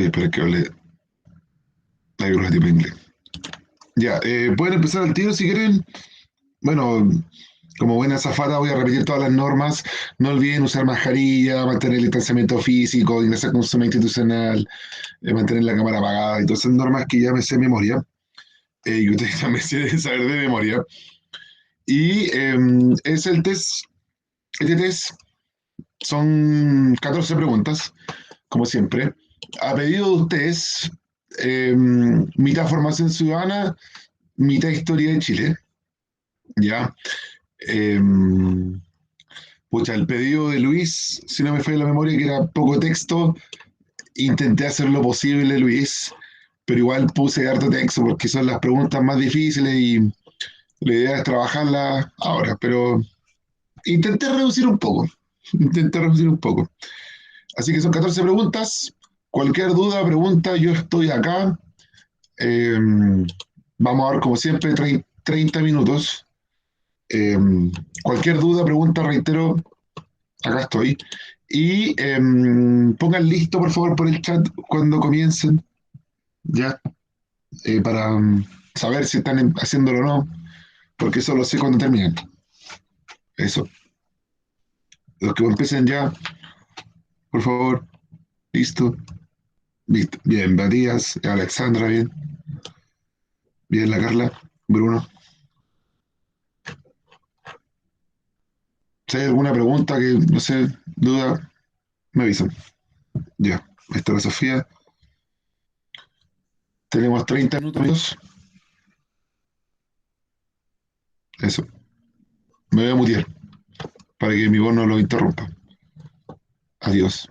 espera que hable la tipo inglés. Ya, pueden empezar al tiro si quieren. Bueno, como buena azafata voy a repetir todas las normas. No olviden usar mascarilla, mantener el distanciamiento físico, ingresar con zona institucional, mantener la cámara apagada y todas esas normas que ya me sé de memoria, y que ustedes también se deben saber de memoria. Y es el test, este test son 14 preguntas, como siempre. A pedido de ustedes, mitad formación ciudadana, mitad historia de Chile, ¿ya? Eh, Pucha, el pedido de Luis, si no me falla la memoria, que era poco texto, intenté hacer lo posible, Luis, pero igual puse harto texto porque son las preguntas más difíciles y la idea es trabajarlas ahora, pero intenté reducir un poco, intenté reducir un poco. Así que son 14 preguntas. Cualquier duda, pregunta, yo estoy acá. Eh, Vamos a ver, como siempre, 30 minutos. Eh, Cualquier duda, pregunta, reitero, acá estoy. Y pongan listo, por favor, por el chat cuando comiencen, ya, para saber si están haciéndolo o no, porque eso lo sé cuando terminen. Eso. Los que empiecen ya, por favor, listo. Listo. Bien, Matías, Alexandra, bien. Bien, la Carla, Bruno. Si hay alguna pregunta que, no sé, duda, me avisan. Ya, ahí está la Sofía. Tenemos 30 minutos. Eso. Me voy a mutear para que mi voz no lo interrumpa. Adiós.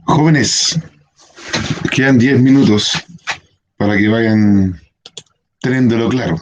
Jóvenes, quedan 10 minutos para que vayan teniéndolo claro.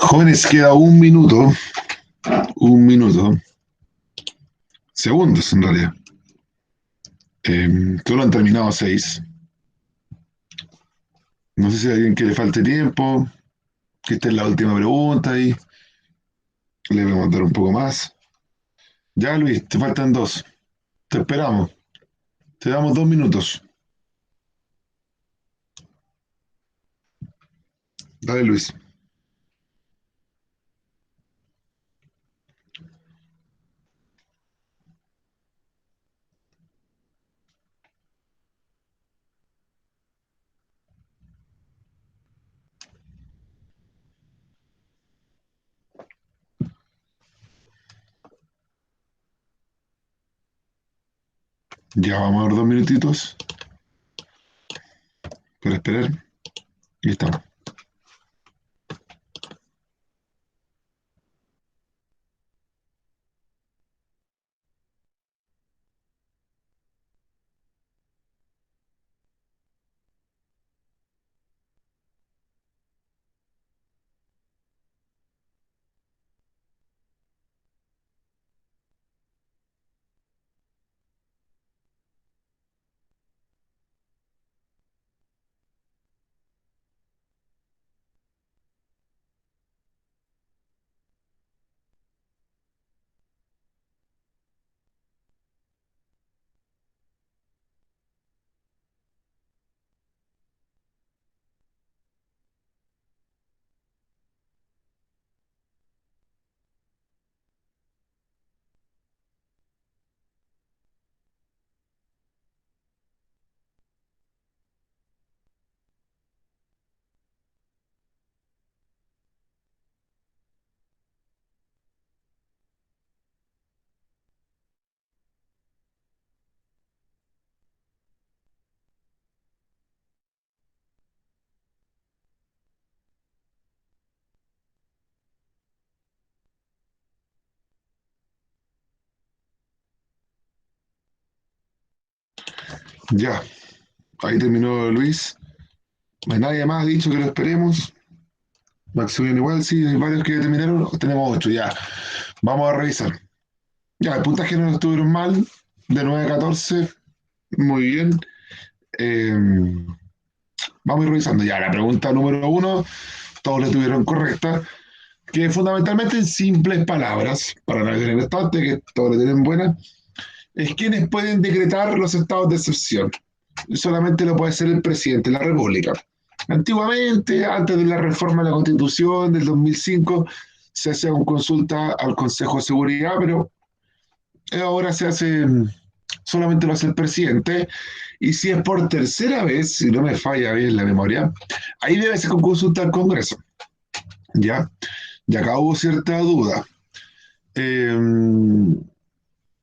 Jóvenes, queda un minuto, segundos en realidad. Solo han terminado seis. No sé si hay alguien que le falte tiempo, que esta es la última pregunta y le voy a mandar un poco más. Ya, Luis, te faltan dos. Te esperamos. Te damos 2 minutos. Dale, Luis. Ya vamos a ver 2 minutitos para esperar. Y estamos. Ya, ahí terminó Luis. No hay nadie más ha dicho que lo esperemos. Maximiliano igual, sí, hay varios que terminaron. Tenemos 8, ya. Vamos a revisar. Ya, el puntaje no estuvieron mal. De 9 a 14. Muy bien. Eh, vamos a ir revisando. Ya, la pregunta número uno, todos la tuvieron correcta. Que fundamentalmente en simples palabras, para no tener bastante, que todos la tienen buena, es quienes pueden decretar los estados de excepción. Solamente lo puede hacer el presidente de la República. Antiguamente, antes de la reforma de la Constitución del 2005, se hacía con consulta al Consejo de Seguridad, pero ahora se hace, solamente lo hace el presidente. Y si es por tercera vez, si no me falla bien la memoria, ahí debe ser con consulta al Congreso. ¿Ya? Y acá hubo cierta duda. Eh,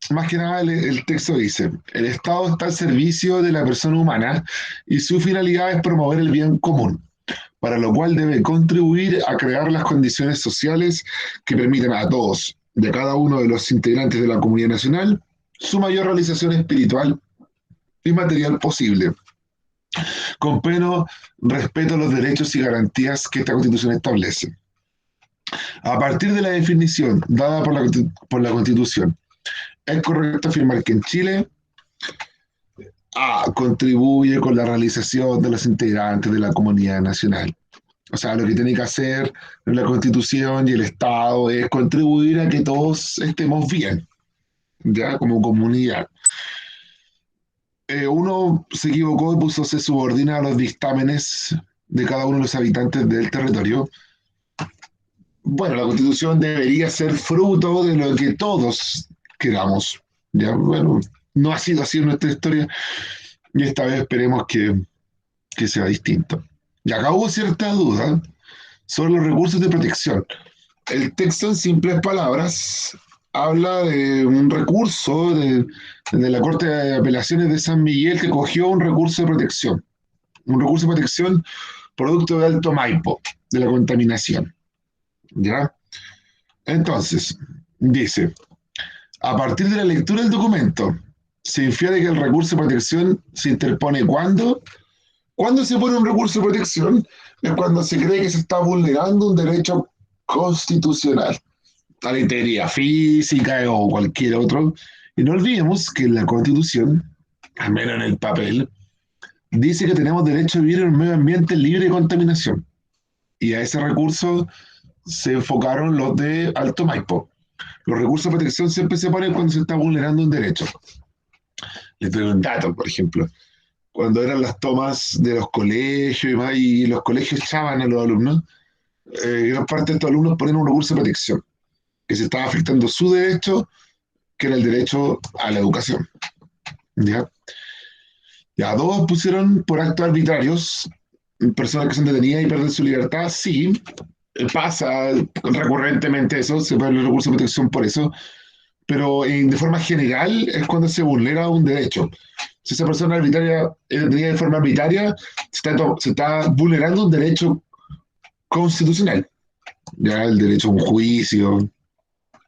Más que nada el texto dice, el Estado está al servicio de la persona humana y su finalidad es promover el bien común, para lo cual debe contribuir a crear las condiciones sociales que permitan a todos, de cada uno de los integrantes de la comunidad nacional, su mayor realización espiritual y material posible, con pleno respeto a los derechos y garantías que esta Constitución establece. A partir de la definición dada por la Constitución, es correcto afirmar que en Chile contribuye con la realización de los integrantes de la comunidad nacional. O sea, lo que tiene que hacer la Constitución y el Estado es contribuir a que todos estemos bien, ya como comunidad. Uno se equivocó y puso se subordina a los dictámenes de cada uno de los habitantes del territorio. Bueno, la Constitución debería ser fruto de lo que todos queramos. Ya, bueno, no ha sido así en nuestra historia y esta vez esperemos que sea distinto. Y acá hubo cierta duda sobre los recursos de protección. El texto, en simples palabras, habla de un recurso de la Corte de Apelaciones de San Miguel que cogió un recurso de protección producto de Alto Maipo, de la contaminación. ¿Ya? Entonces, dice, a partir de la lectura del documento, se infiere que el recurso de protección se interpone cuando. Cuando se pone un recurso de protección es cuando se cree que se está vulnerando un derecho constitucional, a la integridad física o cualquier otro. Y no olvidemos que la Constitución, al menos en el papel, dice que tenemos derecho a vivir en un medio ambiente libre de contaminación. Y a ese recurso se enfocaron los de Alto Maipo. Los recursos de protección siempre se ponen cuando se está vulnerando un derecho. Les doy un dato, por ejemplo. Cuando eran las tomas de los colegios y, más, y los colegios echaban a los alumnos, gran parte de estos alumnos ponían un recurso de protección, que se estaba afectando su derecho, que era el derecho a la educación. ¿Ya? Ya, dos pusieron por actos arbitrarios, personas que son detenidas y pierden su libertad, sí, pasa recurrentemente eso, se puede el recurso de protección por eso, pero de forma general es cuando se vulnera un derecho. Si esa persona arbitraria es detenida de forma arbitraria, se está vulnerando un derecho constitucional, ya el derecho a un juicio,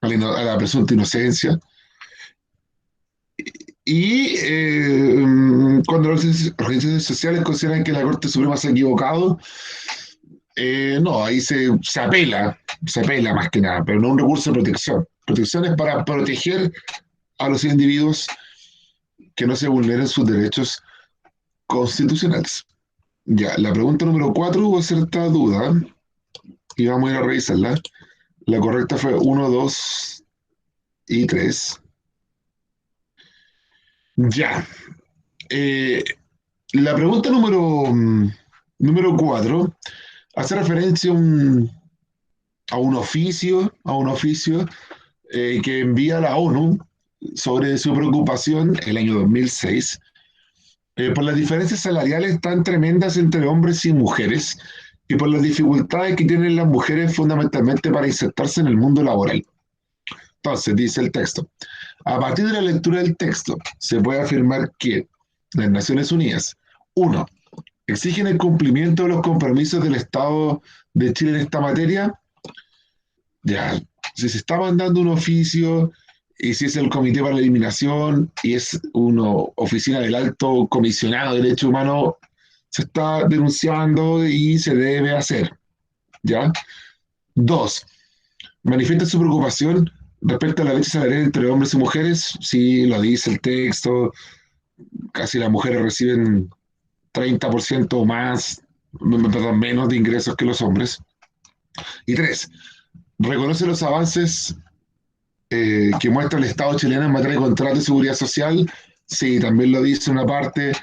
a la presunta inocencia. Y cuando las organizaciones sociales consideran que la Corte Suprema se ha equivocado, no, ahí se apela más que nada, pero no un recurso de protección. Protección es para proteger a los individuos que no se vulneren sus derechos constitucionales. Ya, la pregunta número 4 hubo cierta duda y vamos a ir a revisarla. La correcta fue uno, 2 y 3. Ya. Eh, la pregunta número 4 hace referencia a un oficio que envía la ONU sobre su preocupación el año 2006 por las diferencias salariales tan tremendas entre hombres y mujeres y por las dificultades que tienen las mujeres fundamentalmente para insertarse en el mundo laboral. Entonces, dice el texto, a partir de la lectura del texto, se puede afirmar que las Naciones Unidas, uno, exigen el cumplimiento de los compromisos del Estado de Chile en esta materia. Ya, si se está mandando un oficio y si es el Comité para la Eliminación y es una oficina del Alto Comisionado de Derechos Humanos, se está denunciando y se debe hacer. ¿Ya? Dos, manifiesta su preocupación respecto a la brecha salarial entre hombres y mujeres. Sí, lo dice el texto, casi las mujeres reciben 30% o más, perdón, menos de ingresos que los hombres. Y tres, reconoce los avances que muestra el Estado chileno en materia de contrato de seguridad social. Sí, también lo dice una parte.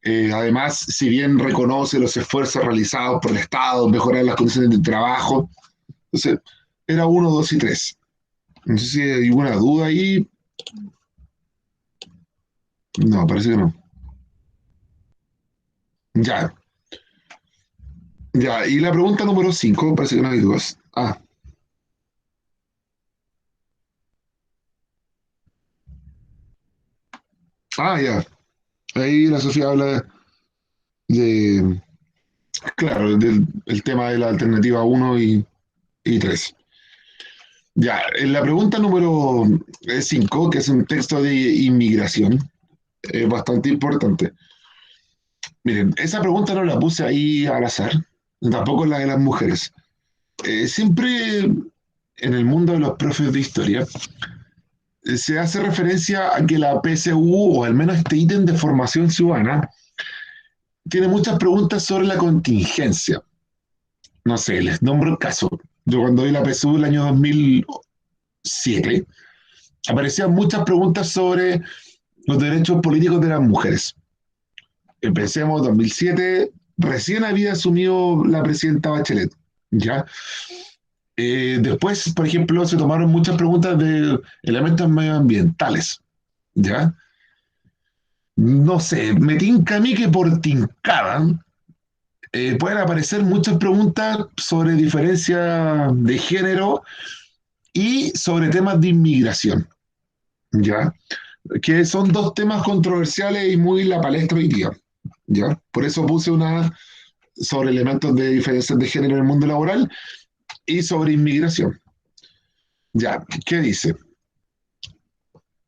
Además, si bien reconoce los esfuerzos realizados por el Estado en mejorar las condiciones de trabajo, entonces era uno, dos y tres. No sé si hay alguna duda ahí. No, parece que no. Ya, ya. Y la pregunta número 5, parece que no hay dudas. Ya. Ahí la Sofía habla de, claro, del el tema de la alternativa uno y 3. Ya, en la pregunta número 5, que es un texto de inmigración, es bastante importante. Miren, esa pregunta no la puse ahí al azar, tampoco la de las mujeres. Siempre en el mundo de los profes de historia se hace referencia a que la PSU, o al menos este ítem de formación ciudadana, tiene muchas preguntas sobre la contingencia. No sé, les nombro el caso. Yo cuando vi la PSU el año 2007, aparecían muchas preguntas sobre los derechos políticos de las mujeres. Empecemos, 2007, recién había asumido la presidenta Bachelet, ¿ya? Después, por ejemplo, se tomaron muchas preguntas de elementos medioambientales, ¿ya? No sé, me tinca a mí que por tincada pueden aparecer muchas preguntas sobre diferencia de género y sobre temas de inmigración, ¿ya? Que son dos temas controversiales y muy en la palestra hoy día, ¿ya? Por eso puse una sobre elementos de diferencias de género en el mundo laboral y sobre inmigración. Ya, ¿qué dice?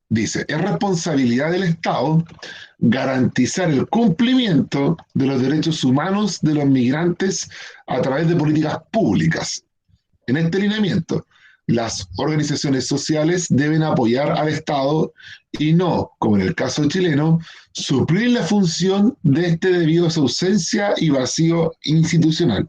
Dice, es responsabilidad del Estado garantizar el cumplimiento de los derechos humanos de los migrantes a través de políticas públicas. En este lineamiento, las organizaciones sociales deben apoyar al Estado y no, como en el caso chileno, suplir la función de este debido a su ausencia y vacío institucional.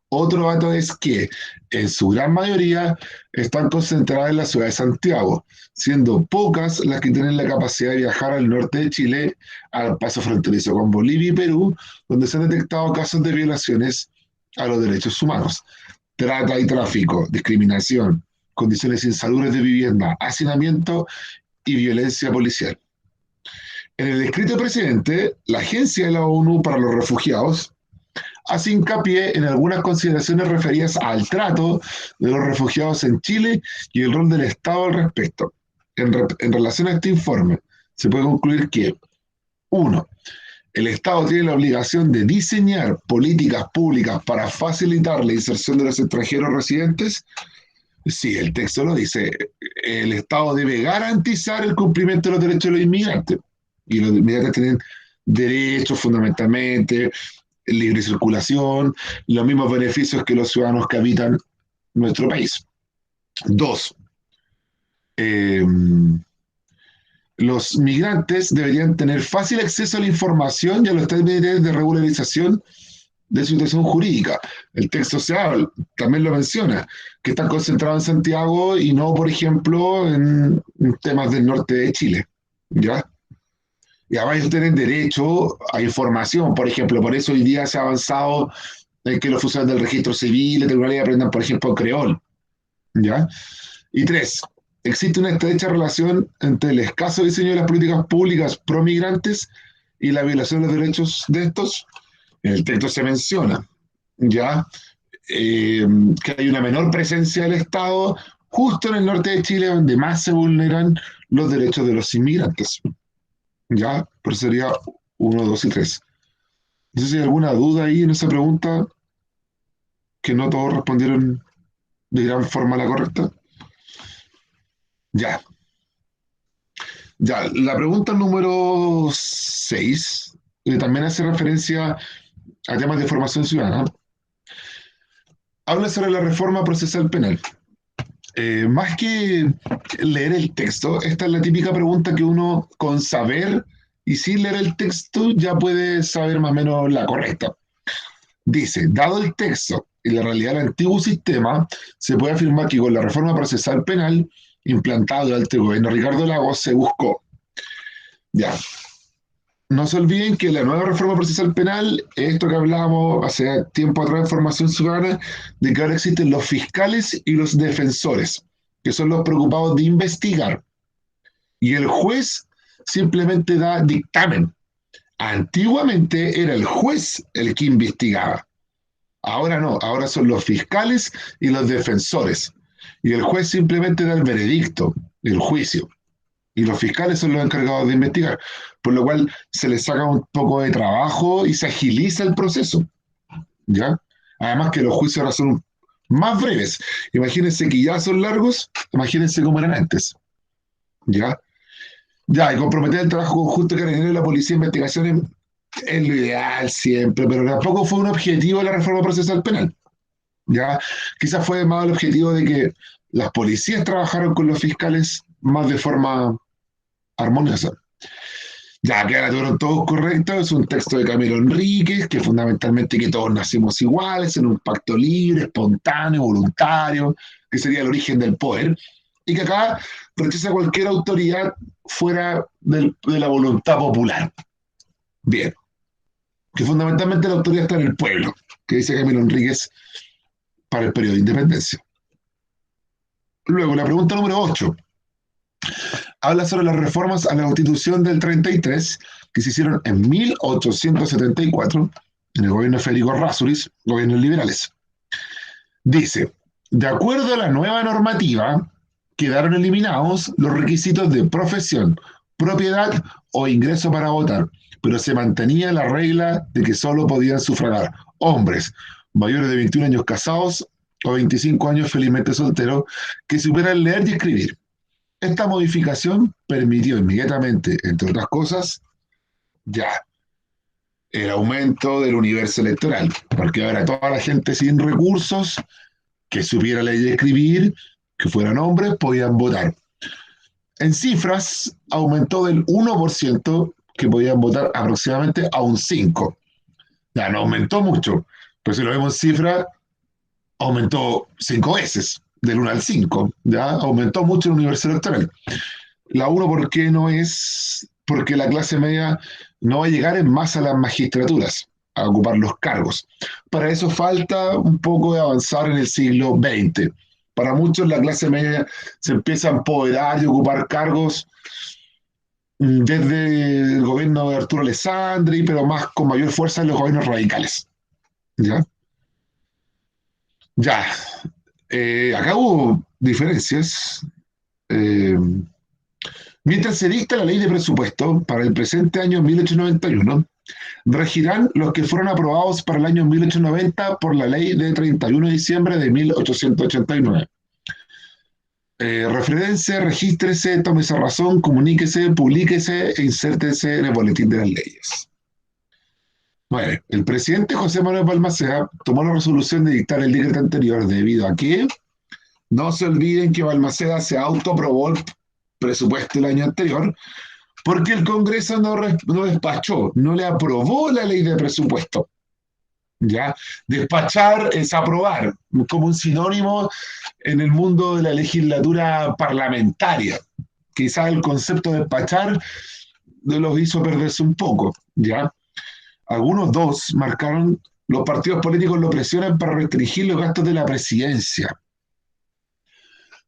Otro dato es que, en su gran mayoría, están concentradas en la ciudad de Santiago, siendo pocas las que tienen la capacidad de viajar al norte de Chile, al paso fronterizo con Bolivia y Perú, donde se han detectado casos de violaciones a los derechos humanos, trata y tráfico, discriminación, condiciones insalubres de vivienda, hacinamiento y violencia policial. En el escrito presidente, la Agencia de la ONU para los Refugiados hace hincapié en algunas consideraciones referidas al trato de los refugiados en Chile y el rol del Estado al respecto. En relación a este informe, se puede concluir que, uno, el Estado tiene la obligación de diseñar políticas públicas para facilitar la inserción de los extranjeros residentes. Sí, el texto lo dice. El Estado debe garantizar el cumplimiento de los derechos de los inmigrantes. Y los inmigrantes tienen derechos fundamentalmente, libre circulación, los mismos beneficios que los ciudadanos que habitan nuestro país. Dos, eh, los migrantes deberían tener fácil acceso a la información y a los trámites de regularización de su situación jurídica. El texto se habla, también lo menciona, que están concentrados en Santiago y no, por ejemplo, en temas del norte de Chile. ¿Ya? Y además ellos tienen derecho a información, por ejemplo, por eso hoy día se ha avanzado en que los funcionarios del registro civil, de tribunales aprendan, por ejemplo, creol. ¿Ya? Y tres, existe una estrecha relación entre el escaso diseño de las políticas públicas pro migrantes y la violación de los derechos de estos. En el texto se menciona, ¿ya? Que hay una menor presencia del Estado justo en el norte de Chile, donde más se vulneran los derechos de los inmigrantes. ¿Ya? Pero sería uno, dos y tres. No sé si hay alguna duda ahí en esa pregunta, que no todos respondieron de gran forma la correcta. Ya, ya. La pregunta número 6 también hace referencia a temas de formación ciudadana. Habla sobre la reforma procesal penal. Más que leer el texto, esta es la típica pregunta que uno con saber y sin leer el texto ya puede saber más o menos la correcta. Dice, dado el texto y la realidad del antiguo sistema, se puede afirmar que con la reforma procesal penal implantada durante el gobierno de Ricardo Lagos se buscó. Ya, no se olviden que la nueva reforma procesal penal, esto que hablábamos hace tiempo atrás en Formación Ciudadana, de que ahora existen los fiscales y los defensores, que son los preocupados de investigar. Y el juez simplemente da dictamen. Antiguamente era el juez el que investigaba. Ahora no, ahora son los fiscales y los defensores. Y el juez simplemente da el veredicto, el juicio. Y los fiscales son los encargados de investigar, por lo cual se les saca un poco de trabajo y se agiliza el proceso, ¿ya? Además que los juicios ahora son más breves. Imagínense que ya son largos, imagínense cómo eran antes, ¿ya? Ya, y comprometer el trabajo conjunto que requiere la policía de investigación es lo ideal siempre, pero tampoco fue un objetivo de la reforma procesal penal, ¿ya? Quizás fue más el objetivo de que las policías trabajaron con los fiscales más de forma armoniosa. Ya que ahora tuvieron todos correctos, es un texto de Camilo Enríquez, que fundamentalmente que todos nacimos iguales, en un pacto libre, espontáneo, voluntario, que sería el origen del poder, y que acá rechaza cualquier autoridad fuera de la voluntad popular. Bien, que fundamentalmente la autoridad está en el pueblo, que dice Camilo Enríquez para el periodo de independencia. Luego, la pregunta número 8 habla sobre las reformas a la Constitución del 33 que se hicieron en 1874 en el gobierno de Federico Rásuriz, gobiernos liberales. Dice, de acuerdo a la nueva normativa, quedaron eliminados los requisitos de profesión, propiedad o ingreso para votar, pero se mantenía la regla de que solo podían sufragar hombres mayores de 21 años casados o 25 años felizmente solteros que supieran leer y escribir. Esta modificación permitió inmediatamente, entre otras cosas, ya el aumento del universo electoral, porque ahora toda la gente sin recursos que supiera leer y escribir, que fueran hombres, podían votar. En cifras, aumentó del 1% que podían votar aproximadamente a un 5%. Ya no aumentó mucho, pero si lo vemos en cifras, aumentó 5 veces, del 1 al 5. Ya aumentó mucho la universidad electoral. La 1, ¿por qué no es? Porque la clase media no va a llegar en masa a las magistraturas, a ocupar los cargos. Para eso falta un poco de avanzar en el siglo XX. Para muchos la clase media se empieza a empoderar y ocupar cargos desde el gobierno de Arturo Alessandri, pero más con mayor fuerza en los gobiernos radicales. ¿Ya? Ya. Acá hubo diferencias. Eh, Mientras se dicta la ley de presupuesto para el presente año 1891, regirán los que fueron aprobados para el año 1890 por la ley de 31 de diciembre de 1889. Referense, regístrese, tómese razón, comuníquese, publíquese e insértese en el boletín de las leyes. Bueno, el presidente José Manuel Balmaceda tomó la resolución de dictar el decreto anterior debido a que no se olviden que Balmaceda se autoaprobó el presupuesto el año anterior porque el Congreso no despachó, no le aprobó la ley de presupuesto. ¿Ya? Despachar es aprobar, como un sinónimo en el mundo de la legislatura parlamentaria. Quizás el concepto de despachar los hizo perderse un poco, ¿ya? Algunos dos marcaron, los partidos políticos lo presionan para restringir los gastos de la presidencia.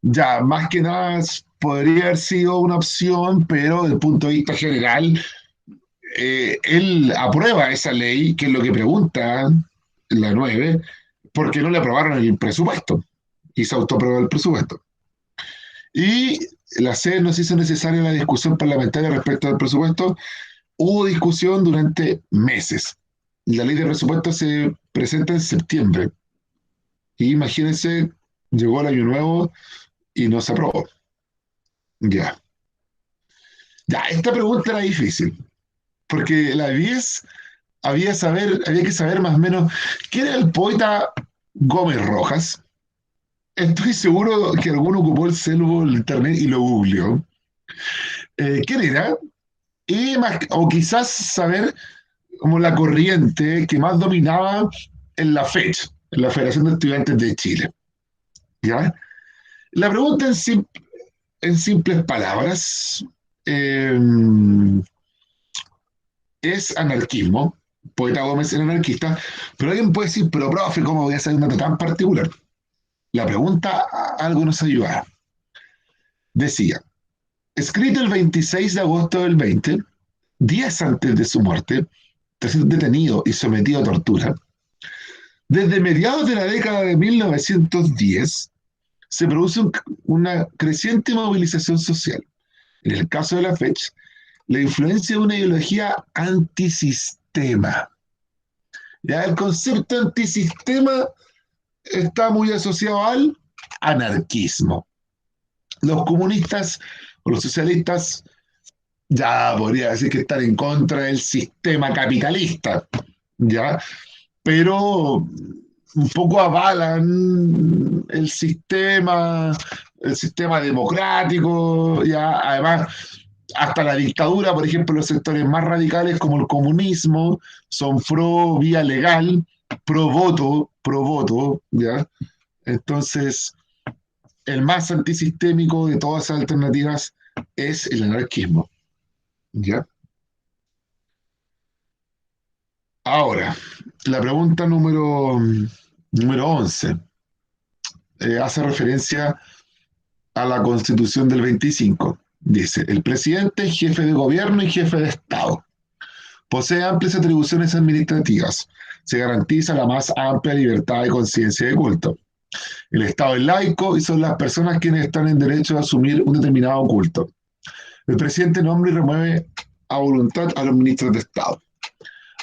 Ya, más que nada podría haber sido una opción, pero desde el punto de vista general, él aprueba esa ley, que es lo que pregunta la 9, porque no le aprobaron el presupuesto y se autoaprobó el presupuesto. Y la C nos hizo necesaria la discusión parlamentaria respecto al presupuesto. Hubo discusión durante meses. La ley de presupuesto se presenta en septiembre. Y imagínense, llegó el año nuevo y no se aprobó. Ya. Ya, esta pregunta era difícil, porque la 10 había que saber más o menos quién era el poeta Gómez Rojas. Estoy seguro que alguno ocupó el celu, el internet y lo googleó. ¿Quién era? O quizás saber como la corriente que más dominaba en la FECH, en la Federación de Estudiantes de Chile. ¿Ya? La pregunta en simples palabras eh, es anarquismo. Poeta Gómez era anarquista, pero alguien puede decir, pero profe, ¿cómo voy a hacer una nota tan particular? La pregunta algo nos ayudaba. Decía, escrito el 26 de agosto del 20, días antes de su muerte, tras ser detenido y sometido a tortura, desde mediados de la década de 1910 se produce una creciente movilización social. En el caso de la fecha, la influencia de una ideología antisistema. Ya el concepto antisistema está muy asociado al anarquismo. Los comunistas o los socialistas ya podría decir que están en contra del sistema capitalista, ¿ya? Pero un poco avalan el sistema democrático, ya además hasta la dictadura, por ejemplo, los sectores más radicales como el comunismo son pro vía legal, pro voto, ¿ya? Entonces, el más antisistémico de todas esas alternativas es el anarquismo, ¿ya? Ahora, la pregunta número 11 hace referencia a la Constitución del 25. Dice, el presidente es jefe de gobierno y jefe de Estado. Posee amplias atribuciones administrativas. Se garantiza la más amplia libertad de conciencia y de culto. El Estado es laico y son las personas quienes están en derecho a asumir un determinado culto. El presidente nombra y remueve a voluntad a los ministros de Estado.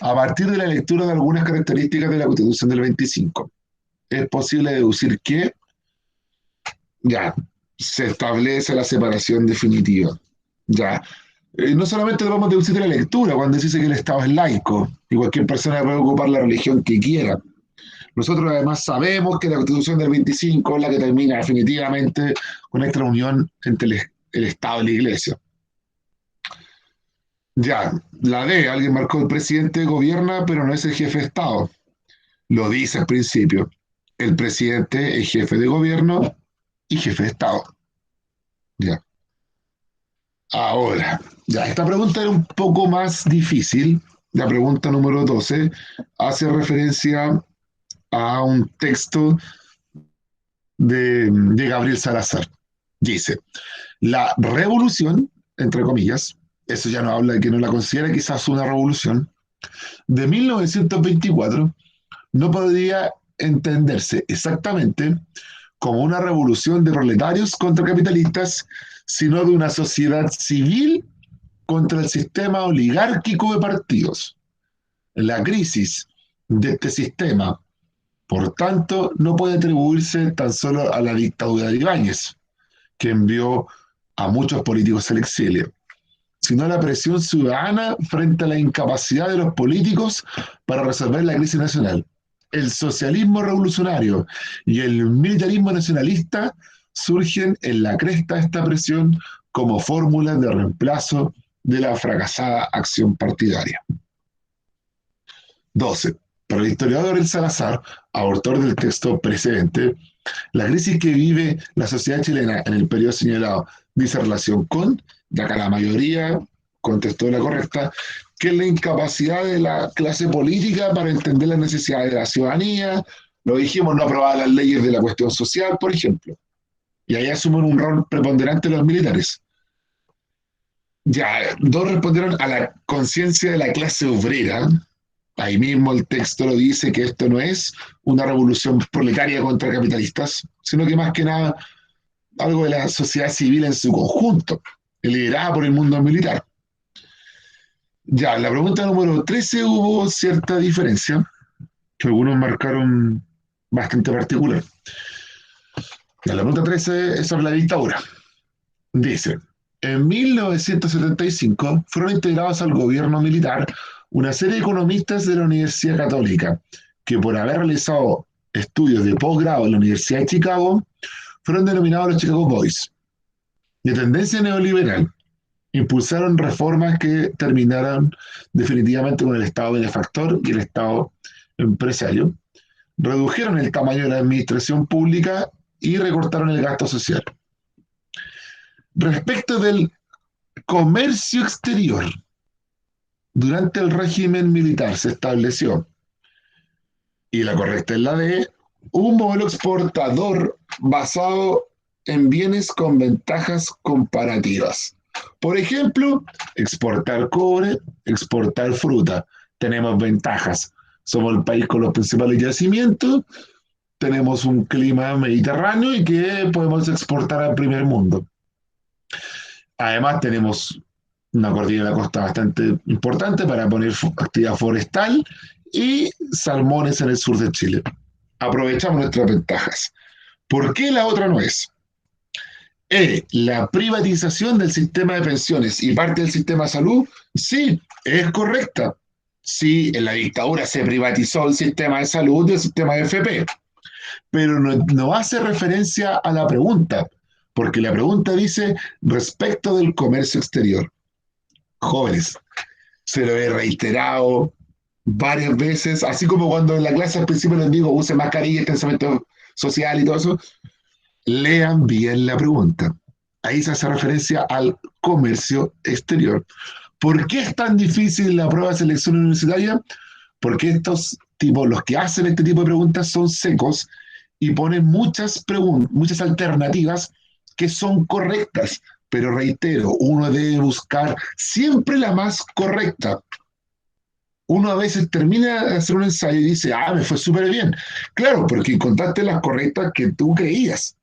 A partir de la lectura de algunas características de la Constitución del 25, es posible deducir que ya se establece la separación definitiva. Ya. No solamente lo vamos a deducir de la lectura, cuando dice que el Estado es laico y cualquier persona puede ocupar la religión que quiera. Nosotros además sabemos que la Constitución del 25 es la que termina definitivamente con esta unión entre el Estado y la Iglesia. Ya, la D, alguien marcó el presidente gobierna, pero no es el jefe de Estado. Lo dice al principio. El presidente es jefe de gobierno y jefe de Estado. Ya. Ahora, ya, esta pregunta era un poco más difícil. La pregunta número 12 hace referencia a un texto de Gabriel Salazar. Dice, la revolución, entre comillas, eso ya no habla de que no la considera quizás una revolución, de 1924 no podría entenderse exactamente como una revolución de proletarios contra capitalistas, sino de una sociedad civil contra el sistema oligárquico de partidos. La crisis de este sistema, por tanto, no puede atribuirse tan solo a la dictadura de Ibáñez, que envió a muchos políticos al exilio, sino a la presión ciudadana frente a la incapacidad de los políticos para resolver la crisis nacional. El socialismo revolucionario y el militarismo nacionalista surgen en la cresta de esta presión como fórmulas de reemplazo de la fracasada acción partidaria. 12. Para el historiador El Salazar, autor del texto precedente, la crisis que vive la sociedad chilena en el periodo señalado dice relación con, ya que la mayoría contestó la correcta, que es la incapacidad de la clase política para entender las necesidades de la ciudadanía. Lo dijimos, no aprobar las leyes de la cuestión social, por ejemplo. Y ahí asumen un rol preponderante los militares. Ya, dos respondieron a la conciencia de la clase obrera. Ahí mismo el texto lo dice que esto no es una revolución proletaria contra capitalistas, sino que más que nada algo de la sociedad civil en su conjunto, liderada por el mundo militar. Ya, la pregunta número 13 hubo cierta diferencia, que algunos marcaron bastante particular. Ya, la pregunta 13 es sobre la dictadura. Dice, en 1975 fueron integrados al gobierno militar una serie de economistas de la Universidad Católica que por haber realizado estudios de posgrado en la Universidad de Chicago fueron denominados los Chicago Boys. De tendencia neoliberal, impulsaron reformas que terminaron definitivamente con el Estado benefactor y el Estado empresario, redujeron el tamaño de la administración pública y recortaron el gasto social. Respecto del comercio exterior, durante el régimen militar se estableció, y la correcta es la D, un modelo exportador basado en bienes con ventajas comparativas. Por ejemplo, exportar cobre, exportar fruta. Tenemos ventajas. Somos el país con los principales yacimientos, tenemos un clima mediterráneo y que podemos exportar al primer mundo. Además, tenemos una cordillera de la costa bastante importante para poner actividad forestal y salmones en el sur de Chile. Aprovechamos nuestras ventajas. ¿Por qué la otra no es? La privatización del sistema de pensiones y parte del sistema de salud, sí, es correcta. Sí, en la dictadura se privatizó el sistema de salud y el sistema de FP, pero no hace referencia a la pregunta, porque la pregunta dice respecto del comercio exterior. Jóvenes, se lo he reiterado varias veces, así como cuando en la clase al principio les digo use mascarilla, pensamiento social y todo eso, lean bien la pregunta. Ahí se hace referencia al comercio exterior. ¿Por qué es tan difícil la prueba de selección universitaria? Porque estos tipos, los que hacen este tipo de preguntas son secos y ponen muchas alternativas que son correctas. Pero reitero, uno debe buscar siempre la más correcta. Uno a veces termina de hacer un ensayo y dice, me fue súper bien. Claro, porque encontraste las correctas que tú creías.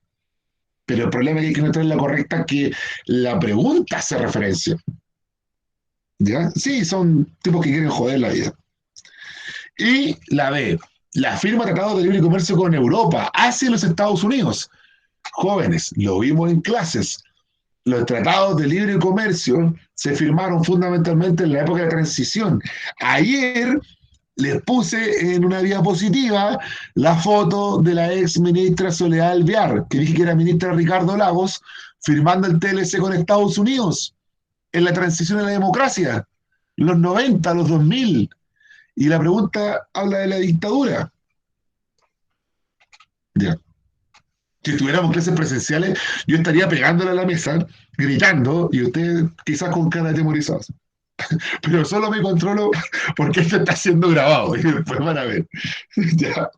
Pero el problema es que hay que encontrar la correcta que la pregunta hace referencia. ¿Ya? Sí, son tipos que quieren joder la vida. Y la B, la firma Tratado de Libre Comercio con Europa, hacia los Estados Unidos. Jóvenes, lo vimos en clases. Los tratados de libre comercio se firmaron fundamentalmente en la época de transición. Ayer les puse en una diapositiva la foto de la ex ministra Soledad Alvear, que dije que era ministra Ricardo Lagos, firmando el TLC con Estados Unidos en la transición a la democracia, los 90, los 2000. Y la pregunta habla de la dictadura. Ya. Si tuviéramos clases presenciales, yo estaría pegándole a la mesa, gritando, y ustedes quizás con cara atemorizados. Pero solo me controlo porque esto está siendo grabado y después van a ver. Ya.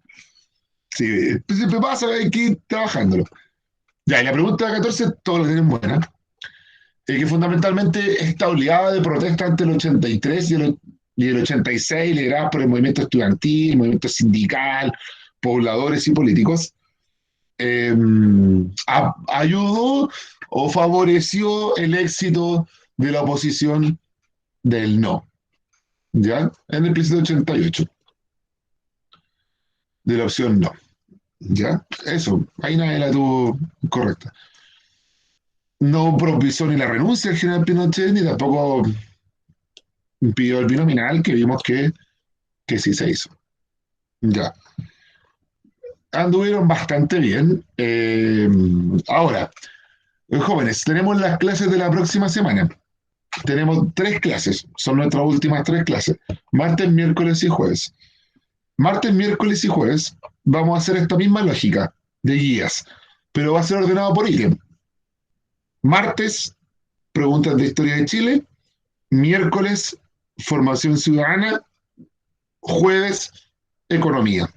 Sí, siempre pasa, hay que ir trabajándolo. Ya, y la pregunta 14, todos lo tienen buena, que fundamentalmente esta oleada de protesta ante el 83 y el 86, liderada por el movimiento estudiantil, el movimiento sindical, pobladores y políticos, eh, ayudó o favoreció el éxito de la oposición del no, ¿ya? En el plebiscito 88, de la opción no, ¿ya? Eso, ahí nadie la tuvo correcta. No propició ni la renuncia del general Pinochet, ni tampoco pidió el binominal, que vimos que sí se hizo. Ya. Anduvieron bastante bien. Ahora, jóvenes, tenemos las clases de la próxima semana. Tenemos 3 clases, son nuestras últimas 3 clases. Martes, miércoles y jueves. Martes, miércoles y jueves vamos a hacer esta misma lógica de guías, pero va a ser ordenado por ítem. Martes, preguntas de historia de Chile. Miércoles, formación ciudadana. Jueves, economía.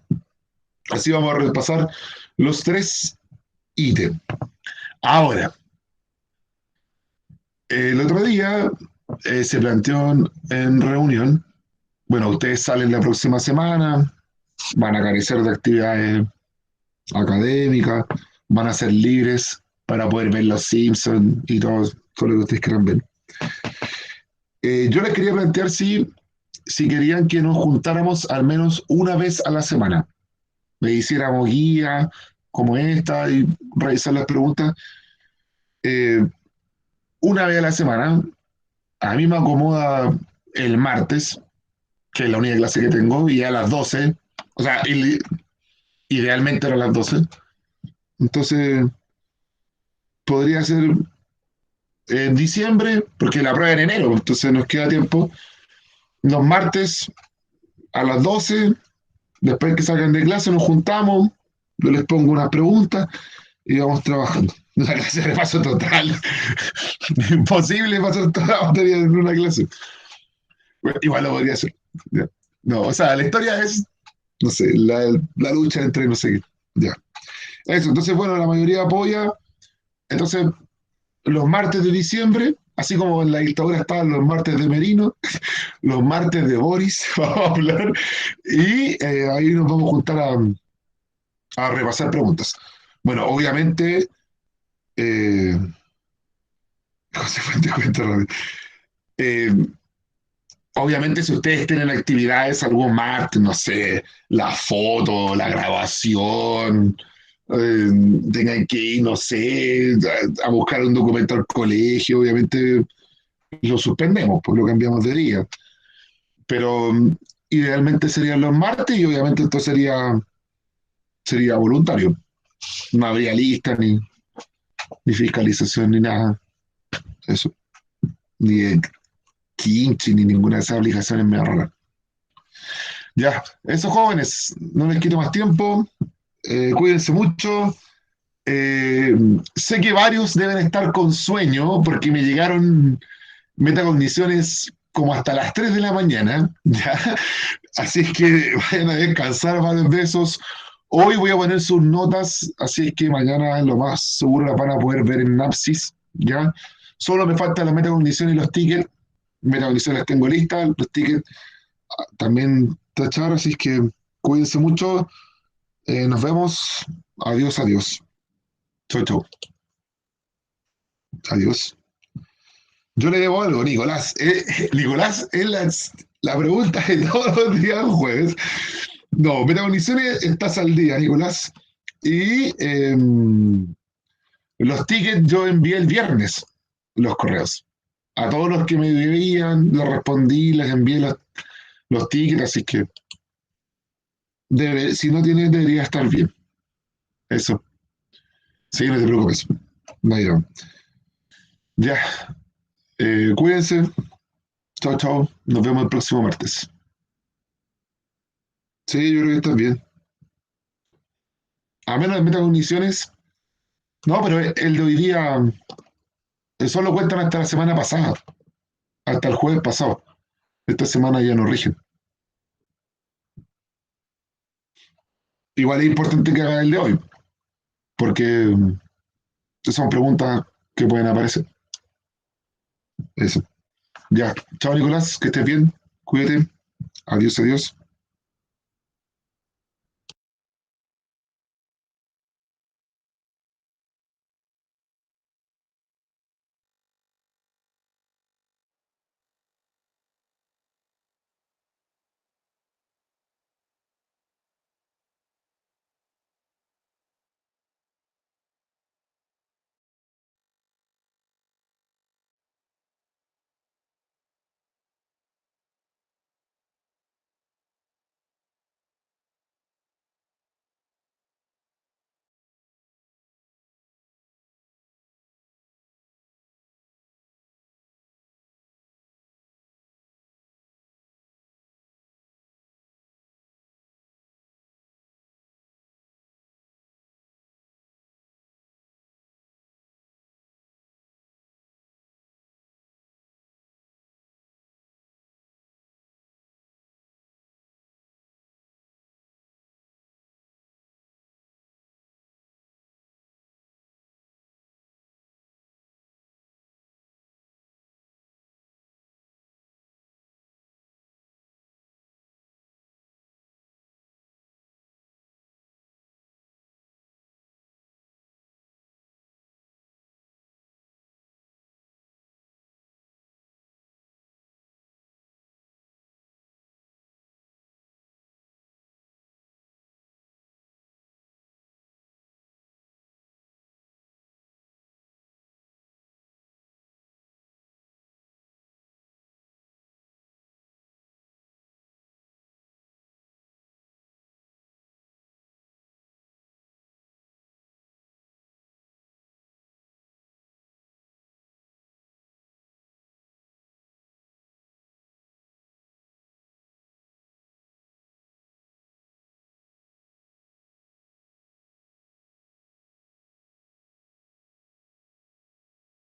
Así vamos a repasar los 3 ítems. Ahora, el otro día se planteó en reunión, bueno, ustedes salen la próxima semana, van a carecer de actividades académicas, van a ser libres para poder ver los Simpsons y todo lo que ustedes quieran ver. Yo les quería plantear si querían que nos juntáramos al menos una vez a la semana, le hiciéramos guía como esta y revisar las preguntas eh, una vez a la semana. A mí me acomoda el martes, que es la única clase que tengo, y a las 12, o sea, idealmente era a las 12. Entonces, podría ser en diciembre, porque la prueba es en enero, entonces nos queda tiempo. Los martes a las 12, después que salgan de clase, nos juntamos, yo les pongo unas preguntas y vamos trabajando. Una clase de paso total. Imposible pasar toda la materia en una clase. Bueno, igual lo podría hacer. Ya. No, o sea, la historia es, no sé, la lucha entre no sé qué. Ya. Eso, entonces, bueno, la mayoría apoya. Entonces, los martes de diciembre, así como en la dictadura estaban los martes de Merino, los martes de Boris, vamos a hablar, y ahí nos vamos a juntar a repasar preguntas. Bueno, obviamente, eh, José Fuente cuenta eh, obviamente, si ustedes tienen actividades algún martes, no sé, la foto, la grabación, eh, tengan que ir, no sé, a buscar un documento al colegio, obviamente lo suspendemos, pues lo cambiamos de día. Pero idealmente serían los martes y obviamente esto sería voluntario. No habría lista, ni fiscalización, ni nada. Eso. Ni de Kimchi, ni ninguna de esas obligaciones me ahorran. Ya, esos jóvenes, no les quito más tiempo. Cuídense mucho. Sé que varios deben estar con sueño porque me llegaron metacogniciones como hasta las 3 de la mañana, ¿ya? Así es que vayan a descansar varios de esos. Hoy voy a poner sus notas, así es que mañana lo más seguro las van a poder ver en Napsis, ¿ya? Solo me faltan las metacogniciones y los tickets. Metacogniciones las tengo listas, los tickets también tachar, así es que cuídense mucho. Nos vemos. Adiós, adiós. Chau, chau. Adiós. Yo le debo algo, Nicolás. Nicolás, es la pregunta de todos los días jueves. No, Metacogniciones estás al día, Nicolás. Y los tickets yo envié el viernes, los correos. A todos los que me debían, los respondí, les envié los tickets, así que si no tiene, debería estar bien. Eso. Sí, no te preocupes. No hay drama. Ya, cuídense. Chao, chao. Nos vemos el próximo martes. Sí, yo creo que estás bien. A menos de metacogniciones. No, pero el de hoy día solo cuentan hasta la semana pasada, hasta el jueves pasado. Esta semana ya no rigen. Igual es importante que haga el de hoy, porque son preguntas que pueden aparecer. Eso. Ya. Chao, Nicolás. Que estés bien. Cuídate. Adiós, adiós.